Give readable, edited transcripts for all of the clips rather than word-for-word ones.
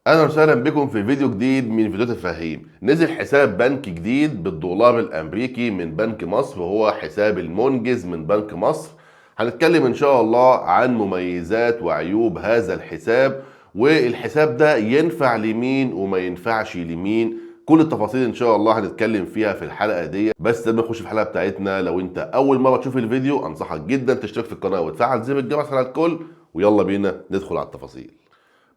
اهلا وسهلا بكم في فيديو جديد من فيديوهات الفهيم. نزل حساب بنك جديد بالدولار الامريكي من بنك مصر، وهو حساب المنجز من بنك مصر. هنتكلم ان شاء الله عن مميزات وعيوب هذا الحساب، والحساب ده ينفع لمين وما ينفعش لمين. كل التفاصيل ان شاء الله هنتكلم فيها في الحلقه دي. بس قبل ما نخش في الحلقه بتاعتنا، لو انت اول مره تشوف الفيديو انصحك جدا تشترك في القناه وتفعل زر الجرس على الكل، ويلا بينا ندخل على التفاصيل.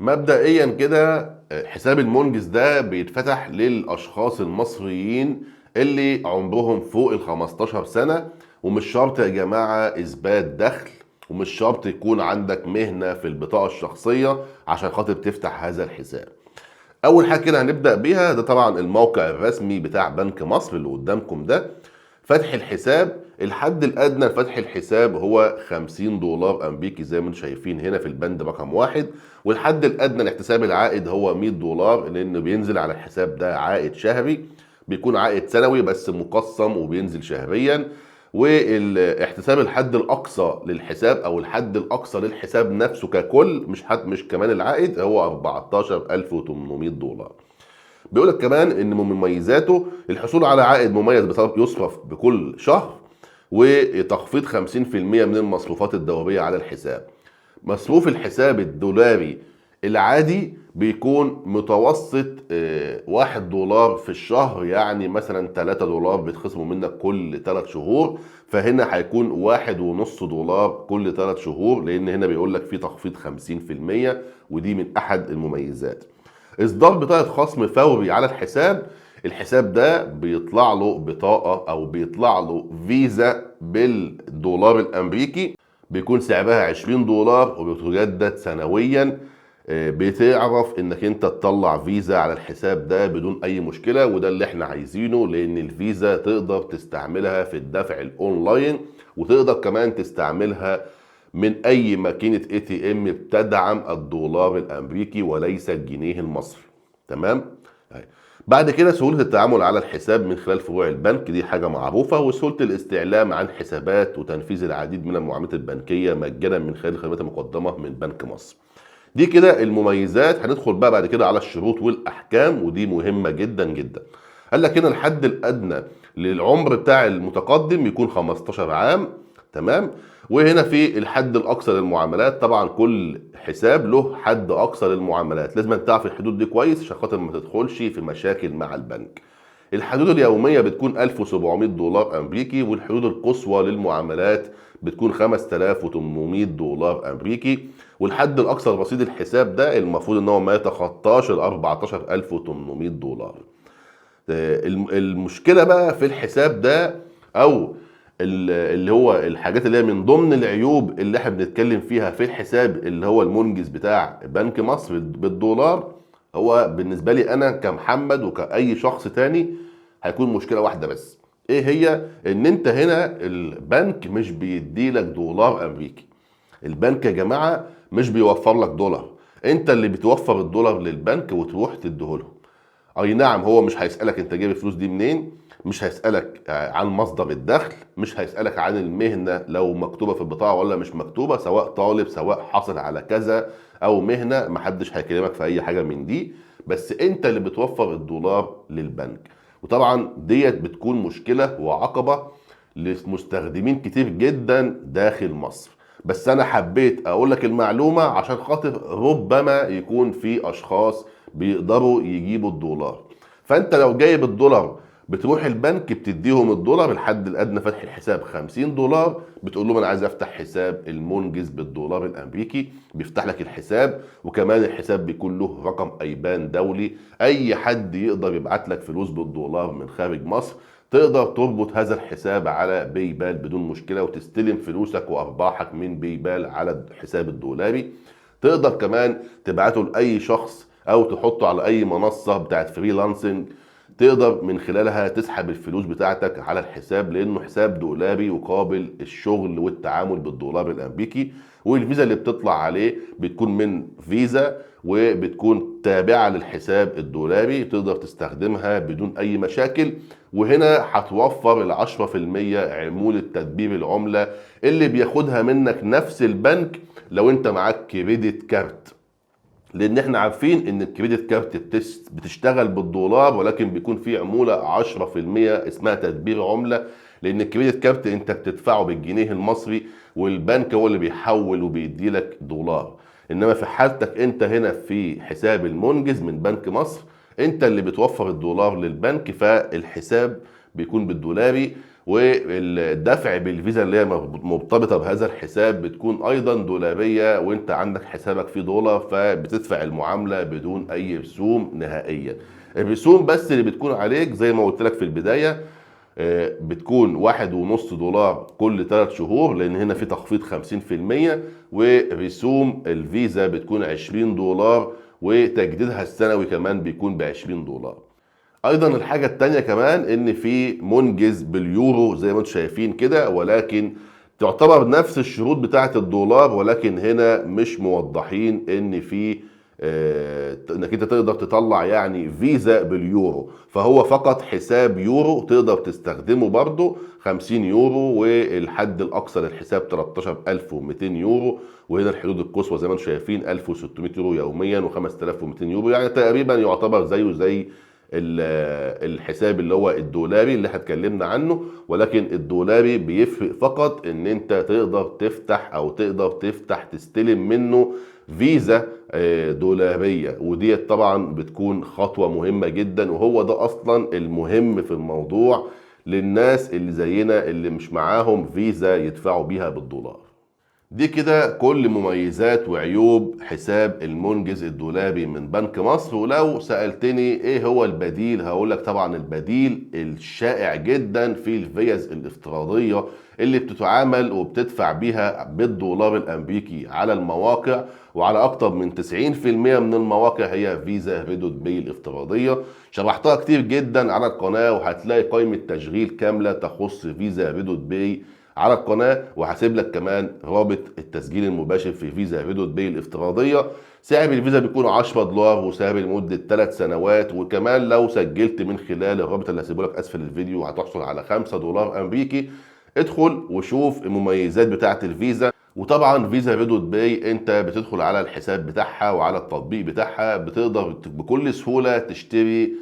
مبدئيا كده، حساب المنجز ده بيتفتح للاشخاص المصريين اللي عمرهم فوق ال 15 سنة، ومش شرط يا جماعة اثبات دخل، ومش شرط يكون عندك مهنة في البطاقة الشخصية عشان خاطر تفتح هذا الحساب. اول حاجة كده هنبدأ بيها، ده طبعا الموقع الرسمي بتاع بنك مصر اللي قدامكم ده. فتح الحساب، الحد الادنى لفتح الحساب هو 50 دولار امريكي زي ما انتم شايفين هنا في البند رقم واحد، والحد الادنى لاحتساب العائد هو 100 دولار، لانه بينزل على الحساب ده عائد شهري، بيكون عائد سنوي بس مقسم وبينزل شهريا. والاحتساب الحد الاقصى للحساب او الحد الاقصى للحساب نفسه ككل، مش كمان العائد، هو 14800 دولار. بيقول لك كمان ان من مميزاته الحصول على عائد مميز يصرف بكل شهر، وتخفيض 50% من المصروفات الدورية على الحساب. مصروف الحساب الدولاري العادي بيكون متوسط 1 دولار في الشهر، يعني مثلا 3 دولار بيتخصموا منك كل 3 شهور، فهنا هيكون 1.5 دولار كل 3 شهور، لان هنا بيقول لك في تخفيض 50%، ودي من احد المميزات. اصدار بطاقه خصم فوري على الحساب. الحساب ده بيطلع له بطاقه او بيطلع له فيزا بالدولار الامريكي، بيكون سعرها 20 دولار وبتجدد سنويا. بتعرف انك انت تطلع فيزا على الحساب ده بدون اي مشكله، وده اللي احنا عايزينه، لان الفيزا تقدر تستعملها في الدفع الاونلاين، وتقدر كمان تستعملها من اي ماكينه اي تي ام بتدعم الدولار الامريكي وليس الجنيه المصري. تمام. بعد كده سهوله التعامل على الحساب من خلال فروع البنك، دي حاجه معروفه، وسهوله الاستعلام عن حسابات وتنفيذ العديد من المعاملات البنكيه مجانا من خلال الخدمات المقدمه من بنك مصر. دي كده المميزات. هندخل بقى بعد كده على الشروط والاحكام، ودي مهمه جدا جدا. قال لك هنا الحد الادنى للعمر بتاع المتقدم يكون 15 عام. تمام. وهنا في الحد الاقصى للمعاملات، طبعا كل حساب له حد اقصى للمعاملات، لازم تعرف الحدود دي كويس عشان خاطر ما تدخلش في مشاكل مع البنك. الحدود اليوميه بتكون 1700 دولار امريكي، والحدود القصوى للمعاملات بتكون 5800 دولار امريكي. والحد الاقصى لرصيد الحساب ده المفروض ان هو ما يتخطاش ال 14800 دولار. المشكله بقى في الحساب ده، او اللي هو الحاجات اللي هي من ضمن العيوب اللي احنا بنتكلم فيها في الحساب اللي هو المنجز بتاع بنك مصر بالدولار، هو بالنسبه لي انا كمحمد وكاي شخص تاني هيكون مشكله واحده بس. ايه هي؟ ان انت هنا البنك مش بيدي لك دولار امريكي. البنك يا جماعه مش بيوفر لك دولار، انت اللي بتوفر الدولار للبنك وتروح تديهولهم. اي نعم، هو مش هيسألك انت جايب الفلوس دي منين، مش هيسألك عن مصدر الدخل، مش هيسألك عن المهنة لو مكتوبة في البطاقة ولا مش مكتوبة، سواء طالب سواء حاصل على كذا او مهنة، محدش هيكلمك في اي حاجة من دي. بس انت اللي بتوفر الدولار للبنك، وطبعا ديت بتكون مشكلة وعقبة لمستخدمين كتير جدا داخل مصر. بس انا حبيت اقول لك المعلومة عشان خاطر ربما يكون في اشخاص بيقدروا يجيبوا الدولار. فانت لو جايب الدولار بتروح البنك بتديهم الدولار، الحد الادنى فتح الحساب 50 دولار، بتقول لهم انا عايز افتح حساب المنجز بالدولار الامريكي، بيفتح لك الحساب، وكمان الحساب بيكون له رقم ايبان دولي، اي حد يقدر يبعت لك فلوس بالدولار من خارج مصر تقدر تربط هذا الحساب على باي بال بدون مشكله، وتستلم فلوسك وارباحك من باي بال على الحساب الدولاري. تقدر كمان تبعته لاي شخص او تحطه على اي منصه بتاعت فريلانسنج، تقدر من خلالها تسحب الفلوس بتاعتك على الحساب، لانه حساب دولاري وقابل الشغل والتعامل بالدولار الامريكي. والفيزا اللي بتطلع عليه بتكون من فيزا، وبتكون تابعة للحساب الدولاري، تقدر تستخدمها بدون اي مشاكل. وهنا هتوفر ال10% عمولة تدبير العملة اللي بياخدها منك نفس البنك لو انت معاك كريدت كارت. لان احنا عارفين ان الكريدت كارت بتشتغل بالدولار، ولكن بيكون في عمولة 10% اسمها تدبير عملة، لان الكريدت كارت انت بتدفعه بالجنيه المصري والبنك هو اللي بيحول وبيدي لك دولار. انما في حالتك انت هنا في حساب المنجز من بنك مصر، انت اللي بتوفر الدولار للبنك، فالحساب بيكون بالدولاري، والدفع بالفيزا اللي هي مرتبطه بهذا الحساب بتكون ايضا دولاريه، وانت عندك حسابك فيه دولار، فبتدفع المعامله بدون اي رسوم نهائيا. الرسوم بس اللي بتكون عليك زي ما قلت لك في البدايه بتكون $1.5 كل 3 شهور، لان هنا في تخفيض 50%، ورسوم الفيزا بتكون $20، وتجديدها السنوي كمان بيكون ب$20. ايضا الحاجة التانية كمان ان في منجز باليورو زي ما انتم شايفين كده، ولكن تعتبر نفس الشروط بتاعة الدولار، ولكن هنا مش موضحين ان في انك انت تقدر تطلع يعني فيزا باليورو، فهو فقط حساب يورو تقدر تستخدمه برضه 50 يورو، والحد الاقصى للحساب 13200 يورو، وهنا الحدود القصوى زي ما انتم شايفين 1600 يورو يوميا و5200 يورو، يعني تقريبا يعتبر زيه زي الحساب اللي هو الدولاري اللي احنا اتكلمنا عنه، ولكن الدولاري بيفرق فقط ان انت تقدر تفتح او تقدر تفتح تستلم منه فيزا دولارية، ودي طبعا بتكون خطوة مهمة جدا، وهو ده اصلا المهم في الموضوع للناس اللي زينا اللي مش معاهم فيزا يدفعوا بيها بالدولار. دي كده كل مميزات وعيوب حساب المنجز الدولاري من بنك مصر. ولو سألتني ايه هو البديل، هقولك طبعا البديل الشائع جدا في الفيز الافتراضية اللي بتتعامل وبتدفع بيها بالدولار الامريكي على المواقع، وعلى اكتر من 90% من المواقع هي فيزا ريدوت باي الافتراضية. شرحتها كتير جدا على القناة، وهتلاقي قائمة تشغيل كاملة تخص فيزا ريدوت باي على القناه، وهسيب لك كمان رابط التسجيل المباشر في فيزا ريدوت باي الافتراضيه. سعر الفيزا بيكون $10 وسعر لمده 3 سنوات، وكمان لو سجلت من خلال الرابط اللي هسيبه لك اسفل الفيديو هتحصل على $5 امريكي. ادخل وشوف المميزات بتاعه الفيزا. وطبعا فيزا ريدوت باي انت بتدخل على الحساب بتاعها وعلى التطبيق بتاعها، بتقدر بكل سهوله تشتري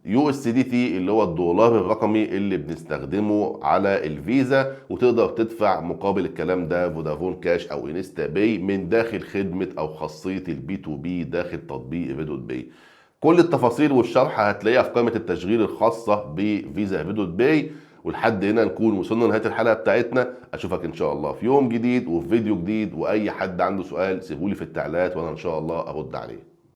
USDT اللي هو الدولار الرقمي اللي بنستخدمه على الفيزا، وتقدر تدفع مقابل الكلام ده فودافون كاش او انستا باي من داخل خدمة او خاصية البي تو بي داخل تطبيق ريدوت باي. كل التفاصيل والشرح هتلاقيها في قائمة التشغيل الخاصة بفيزا ريدوت باي. ولحد هنا نكون وصلنا لنهاية الحلقة بتاعتنا. اشوفك ان شاء الله في يوم جديد وفي فيديو جديد، واي حد عنده سؤال سيبولي في التعليقات وانا ان شاء الله ارد عليه.